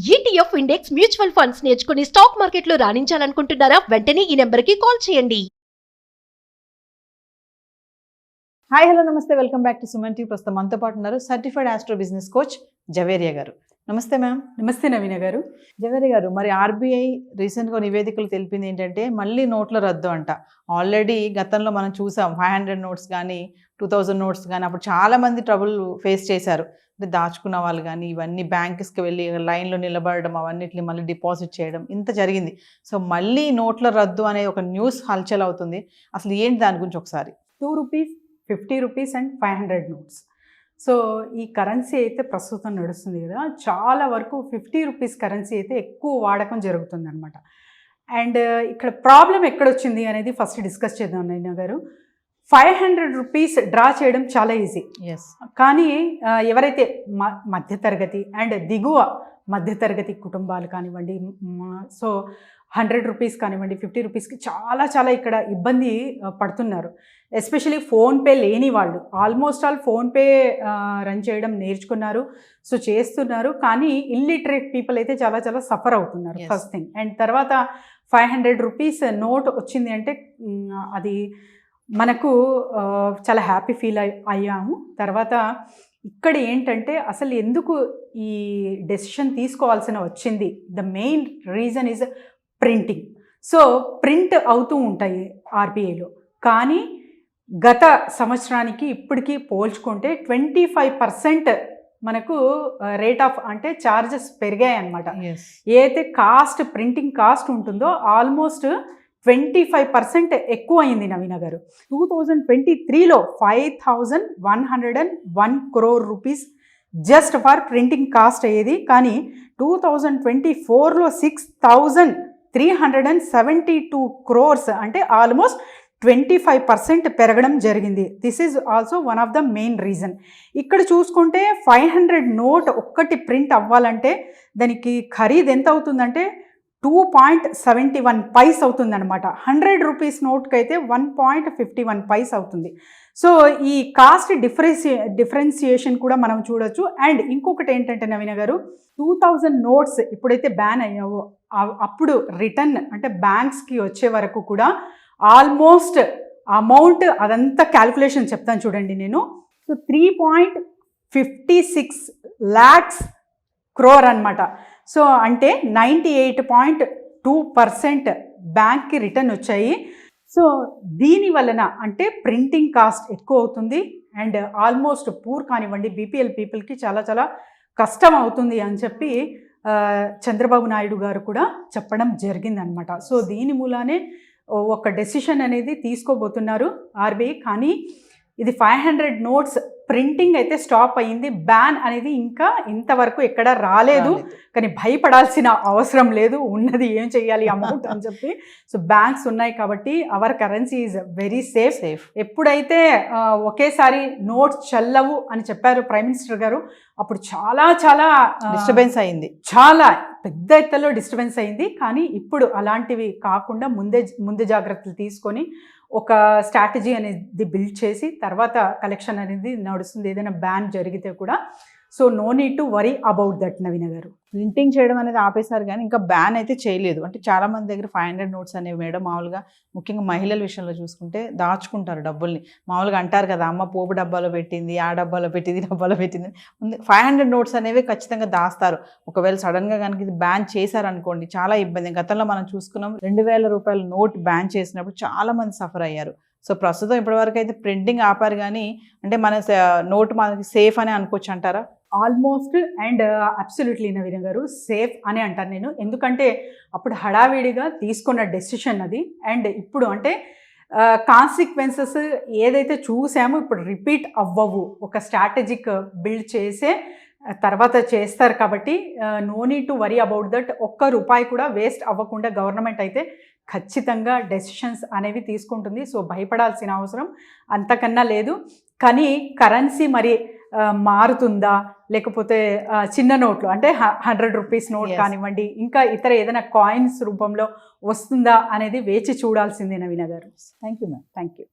ETF index mutual funds నేర్చుకుని stock మార్కెట్లో రాణించాలనుకుంటున్నారా? వెంటనే ఈ నెంబర్కి కాల్ చేయండి. హాయ్ హలో నమస్తే, welcome back to Suman TV. ప్రస్తుతం మనతో పాటు ఉన్నారు certified astro business coach Javeria గారు. నమస్తే మ్యామ్. నమస్తే నవీన గారు. జవేరియా గారు, మరి ఆర్బీఐ రీసెంట్గా నివేదికలు తెలిపింది ఏంటంటే మళ్ళీ నోట్ల రద్దు అంట. ఆల్రెడీ గతంలో మనం చూసాం 500 నోట్స్ కానీ 2000 నోట్స్ కానీ అప్పుడు చాలామంది ట్రబుల్ ఫేస్ చేశారు. అంటే దాచుకున్న వాళ్ళు కానీ ఇవన్నీ బ్యాంక్స్కి వెళ్ళి లైన్లో నిలబడడం, అవన్నిటిని మళ్ళీ డిపాజిట్ చేయడం, ఇంత జరిగింది. సో మళ్ళీ నోట్ల రద్దు అనే ఒక న్యూస్ హల్చల్ అవుతుంది. అసలు ఏంటి దాని గురించి ఒకసారి? 2 rupees, 50 rupees and 500 notes. So ఈ కరెన్సీ అయితే ప్రస్తుతం నడుస్తుంది కదా, చాలా వరకు 50 రూపీస్ కరెన్సీ అయితే ఎక్కువ వాడకం జరుగుతుంది అనమాట. అండ్ ఇక్కడ ప్రాబ్లం ఎక్కడొచ్చింది అనేది ఫస్ట్ డిస్కస్ చేద్దాం నైనా గారు. 500 రూపీస్ డ్రా చేయడం చాలా ఈజీ. ఎస్. కానీ ఎవరైతే మధ్యతరగతి అండ్ దిగువ మధ్యతరగతి కుటుంబాలు కానివ్వండి, సో 100 రూపీస్ కానివ్వండి, 50 రూపీస్కి చాలా చాలా ఇక్కడ ఇబ్బంది పడుతున్నారు. ఎస్పెషలీ ఫోన్పే లేని వాళ్ళు ఆల్మోస్ట్ ఆల్ ఫోన్పే రన్ చేయడం నేర్చుకున్నారు, సో చేస్తున్నారు. కానీ ఇల్లిటరేట్ పీపుల్ అయితే చాలా చాలా సఫర్ అవుతున్నారు. First thing. అండ్ తర్వాత 500 రూపీస్ నోట్ వచ్చింది అంటే అది మనకు చాలా హ్యాపీ ఫీల్ అయ్యాము. తర్వాత ఇక్కడ ఏంటంటే అసలు ఎందుకు ఈ డెసిషన్ తీసుకోవాల్సిన వచ్చింది, the main reason is printing. So print అవుతూ ఉంటాయి ఆర్బీఐలో, కానీ గత సంవత్సరానికి ఇప్పటికీ పోల్చుకుంటే 25% మనకు రేట్ ఆఫ్ అంటే ఛార్జెస్ పెరిగాయి అన్నమాట. ఏదైతే కాస్ట్ ప్రింటింగ్ కాస్ట్ ఉంటుందో ఆల్మోస్ట్ 25% ఎక్కువ అయింది నవీన గారు. 2023లో 5101 crore rupees just for printing cost అయ్యేది. కానీ 2024లో 6372 crores అంటే ఆల్మోస్ట్ 25% పెరగడం జరిగింది. This is also one of the main reason. ఇక్కడ చూసుకుంటే 500 నోట్ ఒక్కటి ప్రింట్ అవ్వాలంటే దానికి ఖరీదు ఎంత అవుతుందంటే 2.71 పైస్ అవుతుందన్నమాట. 100 రూపీస్ నోట్కి అయితే 1.51 పైస్ అవుతుంది. సో ఈ కాస్ట్ డిఫరెన్సియేషన్ కూడా మనం చూడొచ్చు. అండ్ ఇంకొకటి ఏంటంటే నవీన గారు, 2000 నోట్స్ ఎప్పుడైతే బ్యాన్ అయ్యావో అప్పుడు రిటర్న్ అంటే బ్యాంక్స్కి వచ్చే వరకు కూడా ఆల్మోస్ట్ అమౌంట్ అదంతా క్యాల్కులేషన్ చెప్తాను చూడండి నేను. సో 3.56 lakhs crore అనమాట. సో అంటే 98.2% బ్యాంక్కి రిటర్న్ వచ్చాయి. సో దీని వలన అంటే ప్రింటింగ్ కాస్ట్ ఎక్కువ అవుతుంది అండ్ ఆల్మోస్ట్ పూర్ కానివ్వండి, బీపీఎల్ పీపుల్కి చాలా చాలా కష్టం అవుతుంది అని చెప్పి చంద్రబాబు నాయుడు గారు కూడా చెప్పడం జరిగిందనమాట. సో దీని మూలానే ఒక డెసిషన్ అనేది తీసుకోబోతున్నారు ఆర్బీఐ. కానీ ఇది 500 నోట్స్ ప్రింటింగ్ అయితే స్టాప్ అయ్యింది. బ్యాన్ అనేది ఇంకా ఇంతవరకు ఎక్కడ రాలేదు. కానీ భయపడాల్సిన అవసరం లేదు, ఉన్నది ఏం చేయాలి అమౌంట్ అని చెప్పి. సో బ్యాంక్స్ ఉన్నాయి కాబట్టి our currency is very safe. ఎప్పుడైతే ఒకేసారి నోట్స్ చల్లవు అని చెప్పారు ప్రైమ్ మినిస్టర్ గారు, అప్పుడు చాలా చాలా డిస్టర్బెన్స్ అయింది, చాలా పెద్ద ఎత్తులో డిస్టర్బెన్స్ అయింది. కానీ ఇప్పుడు అలాంటివి కాకుండా ముందే జాగ్రత్తలు తీసుకొని ఒక స్ట్రాటజీ అనేది బిల్డ్ చేసి తర్వాత కలెక్షన్ అనేది నడుస్తుంది ఏదైనా బ్యాన్ జరిగితే కూడా. So no need to worry about that Naveena గారు. ప్రింటింగ్ చేయడం అనేది ఆపేశారు కానీ ఇంకా బ్యాన్ అయితే చేయలేదు. అంటే చాలా మంది దగ్గర 500 నోట్స్ అనేవి మేడం మామూలుగా ముఖ్యంగా మహిళల విషయంలో చూసుకుంటే దాచుకుంటారు డబ్బుల్ని. మామూలుగా అంటారు కదా, అమ్మ పోపు డబ్బాలో పెట్టింది, ఆ డబ్బాలో పెట్టింది, డబ్బాలో పెట్టింది. 500 నోట్స్ అనేవి ఖచ్చితంగా దాస్తారు. ఒకవేళ సడన్గా కనుక ఇది బ్యాన్ చేశారనుకోండి చాలా ఇబ్బంది. గతంలో మనం చూసుకున్నాం 2000 రూపాయల నోట్ బ్యాన్ చేసినప్పుడు చాలా మంది సఫర్ అయ్యారు. సో ప్రస్తుతం ఇప్పటివరకు అయితే ప్రింటింగ్ ఆపారు కానీ అంటే మన నోట్ మనకి సేఫ్ అని అనుకోవచ్చు అంటారా? ఆల్మోస్ట్ అండ్ అబ్సల్యూట్లీ నవీన గారు సేఫ్ అని అంటాను నేను. ఎందుకంటే అప్పుడు హడావిడిగా తీసుకున్న డెసిషన్ అది. అండ్ ఇప్పుడు అంటే కాన్సిక్వెన్సెస్ ఏదైతే చూసామో ఇప్పుడు రిపీట్ అవ్వవు. ఒక స్ట్రాటజిక్ బిల్డ్ చేసే తర్వాత చేస్తారు కాబట్టి no need to worry about that. ఒక్క రూపాయి కూడా వేస్ట్ అవ్వకుండా గవర్నమెంట్ అయితే ఖచ్చితంగా డెసిషన్స్ అనేవి తీసుకుంటుంది. సో భయపడాల్సిన అవసరం అంతకన్నా లేదు. కానీ కరెన్సీ మరి మారుతుందా లేకపోతే చిన్న నోట్లు అంటే 100 రూపీస్ నోట్ కానివ్వండి, ఇంకా ఇతర ఏదైనా కాయిన్స్ రూపంలో వస్తుందా అనేది వేచి చూడాల్సిందే నవీన గారు. Thank you ma'am. Thank you.